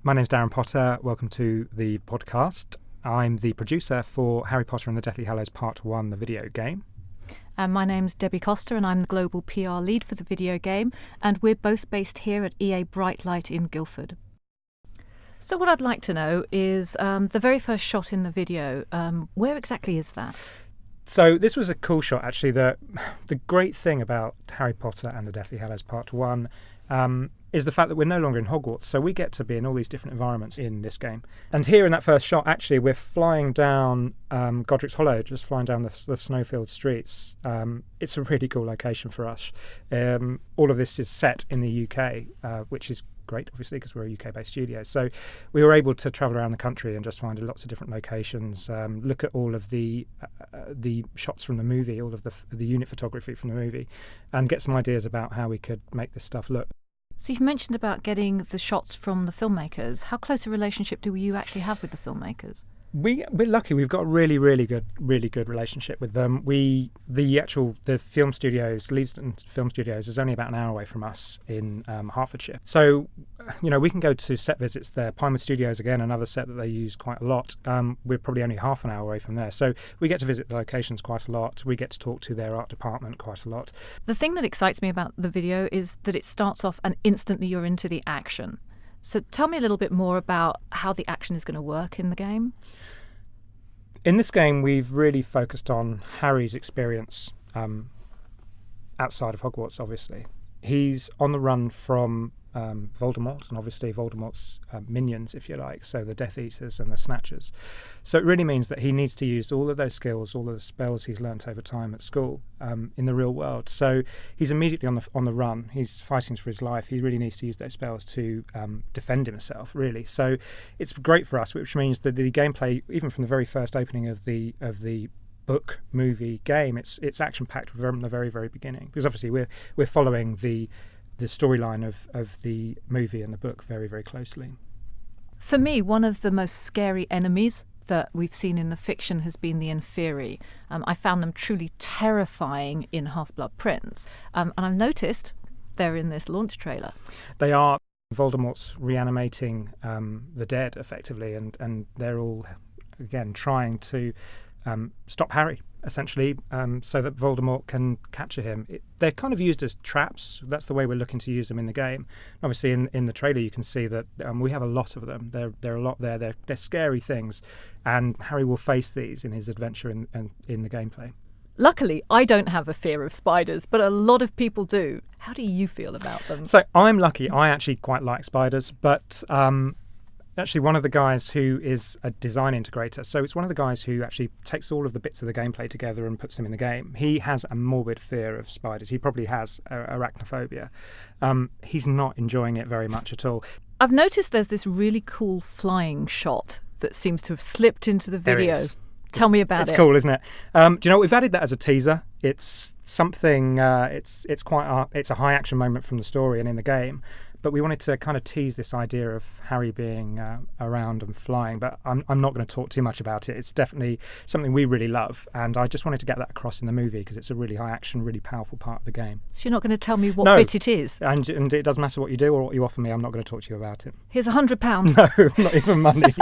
My name's Darren Potter. Welcome to the podcast. I'm the producer for Harry Potter and the Deathly Hallows Part 1, the video game. And my name's Debbie Costa and I'm the global PR lead for the video game, and we're both based here at EA Brightlight in Guildford. So what I'd like to know is the very first shot in the video, where exactly is that? So this was a cool shot, actually. The great thing about Harry Potter and the Deathly Hallows Part 1 is the fact that we're no longer in Hogwarts, so we get to be in all these different environments in this game. And here in that first shot, actually, we're flying down Godric's Hollow, just flying down the snow-filled streets. It's a really cool location for us. All of this is set in the UK, which is great, obviously, because we're a UK-based studio. So we were able to travel around the country and just find lots of different locations, look at all of the shots from the movie, all of the unit photography from the movie, and get some ideas about how we could make this stuff look. So you've mentioned about getting the shots from the filmmakers. How close a relationship do you actually have with the filmmakers? We're lucky. We've got a really good relationship with them. The film studios, Leedston Film Studios, is only about an hour away from us in Hertfordshire. So, we can go to set visits there. Pinewood Studios, again, another set that they use quite a lot. We're probably only half an hour away from there. So we get to visit the locations quite a lot. We get to talk to their art department quite a lot. The thing that excites me about the video is that it starts off and instantly you're into the action. So tell me a little bit more about how the action is going to work in the game. In this game, we've really focused on Harry's experience outside of Hogwarts, obviously. He's on the run from Voldemort, and obviously Voldemort's minions, if you like, so the Death Eaters and the Snatchers. So it really means that he needs to use all of those skills, all of the spells he's learnt over time at school in the real world. So he's immediately on the run. He's fighting for his life. He really needs to use those spells to defend himself, really. So it's great for us, which means that the gameplay, even from the very first opening of the book, movie, game, it's action-packed from the very, very beginning. Because obviously we're following the storyline of the movie and the book very, very closely. For me, one of the most scary enemies that we've seen in the fiction has been the Inferi. I found them truly terrifying in Half-Blood Prince. And I've noticed they're in this launch trailer. They are. Voldemort's reanimating the dead, effectively, and they're all, again, trying to stop Harry, essentially, so that Voldemort can capture him. They're kind of used as traps. That's the way we're looking to use them in the game. Obviously, in the trailer, you can see that we have a lot of them. There are a lot there. They're scary things, and Harry will face these in his adventure in the gameplay. Luckily, I don't have a fear of spiders, but a lot of people do. How do you feel about them? So I'm lucky. I actually quite like spiders, but actually, one of the guys who is a design integrator, so it's one of the guys who actually takes all of the bits of the gameplay together and puts them in the game. He has a morbid fear of spiders. He probably has arachnophobia. He's not enjoying it very much at all. I've noticed there's this really cool flying shot that seems to have slipped into the video. There is. Tell me about it. It's cool, isn't it? Do you know, we've added that as a teaser. It's something, it's a high action moment from the story and in the game. But we wanted to kind of tease this idea of Harry being around and flying. But I'm not going to talk too much about it. It's definitely something we really love. And I just wanted to get that across in the movie because it's a really high action, really powerful part of the game. So you're not going to tell me what bit it is? And it doesn't matter what you do or what you offer me. I'm not going to talk to you about it. Here's £100. No, not even money.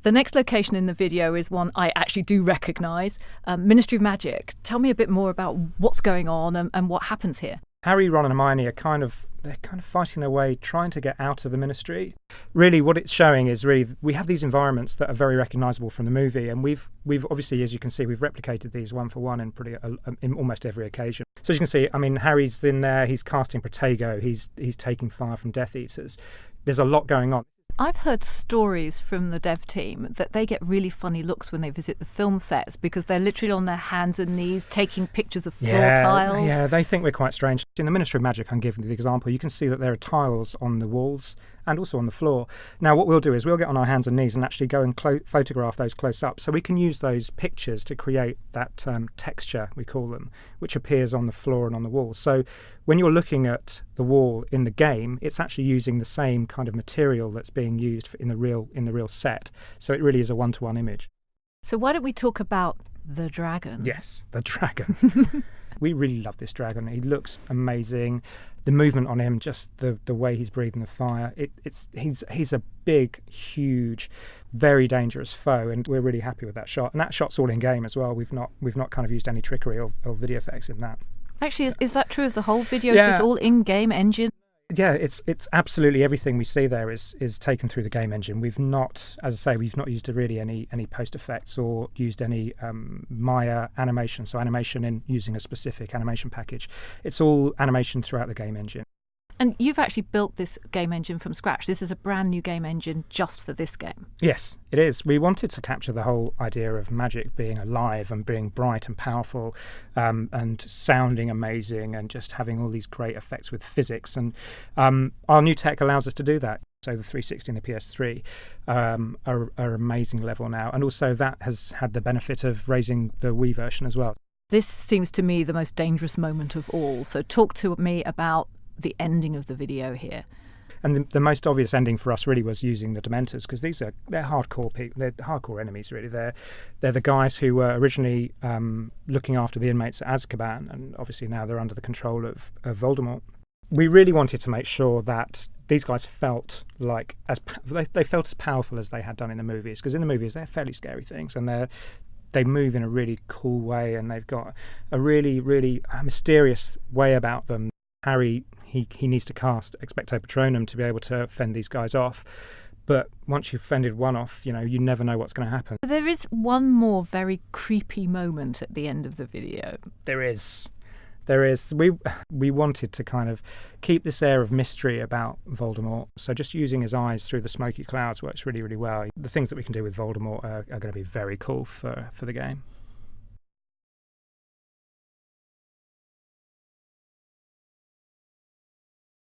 The next location in the video is one I actually do recognise, Ministry of Magic. Tell me a bit more about what's going on and what happens here. Harry, Ron and Hermione are kind of fighting their way, trying to get out of the Ministry. Really, what it's showing is we have these environments that are very recognisable from the movie, and we've obviously, as you can see, we've replicated these one for one in almost every occasion. So as you can see, I mean, Harry's in there, he's casting Protego, he's taking fire from Death Eaters. There's a lot going on. I've heard stories from the dev team that they get really funny looks when they visit the film sets because they're literally on their hands and knees taking pictures of floor tiles. Yeah, they think we're quite strange. In the Ministry of Magic, I'm giving you the example, you can see that there are tiles on the walls and also on the floor. Now, what we'll do is we'll get on our hands and knees and actually go and photograph those close up, so we can use those pictures to create that texture, we call them, which appears on the floor and on the wall. So when you're looking at the wall in the game, it's actually using the same kind of material that's being used in the real set. So it really is a one-to-one image. So why don't we talk about the dragon? Yes, the dragon. We really love this dragon. He looks amazing. the movement on him, just the way he's breathing the fire. He's a big, huge, very dangerous foe, and we're really happy with that shot. And that shot's all in game as well. We've not kind of used any trickery or video effects in that. Actually, is that true of the whole video? Yeah. Is this all in-game engine? Yeah, it's absolutely everything we see there is taken through the game engine. We've not, as I say, used really any post effects or used any Maya animation, so animation in using a specific animation package. It's all animation throughout the game engine. And you've actually built this game engine from scratch. This is a brand new game engine just for this game. Yes, it is. We wanted to capture the whole idea of magic being alive and being bright and powerful, and sounding amazing, and just having all these great effects with physics. And our new tech allows us to do that. So the 360 and the PS3 are amazing level now. And also that has had the benefit of raising the Wii version as well. This seems to me the most dangerous moment of all. So talk to me about the ending of the video here. And the most obvious ending for us really was using the Dementors, because they're hardcore people. They're hardcore enemies, really. They're the guys who were originally looking after the inmates at Azkaban, and obviously now they're under the control of Voldemort. We really wanted to make sure that these guys felt like they felt as powerful as they had done in the movies, because in the movies they're fairly scary things, and they move in a really cool way, and they've got a really, really mysterious way about them. Harry, he needs to cast Expecto Patronum to be able to fend these guys off. But once you've fended one off, you never know what's going to happen. There is one more very creepy moment at the end of the video. There is. We wanted to kind of keep this air of mystery about Voldemort. So just using his eyes through the smoky clouds works really, really well. The things that we can do with Voldemort are going to be very cool for the game.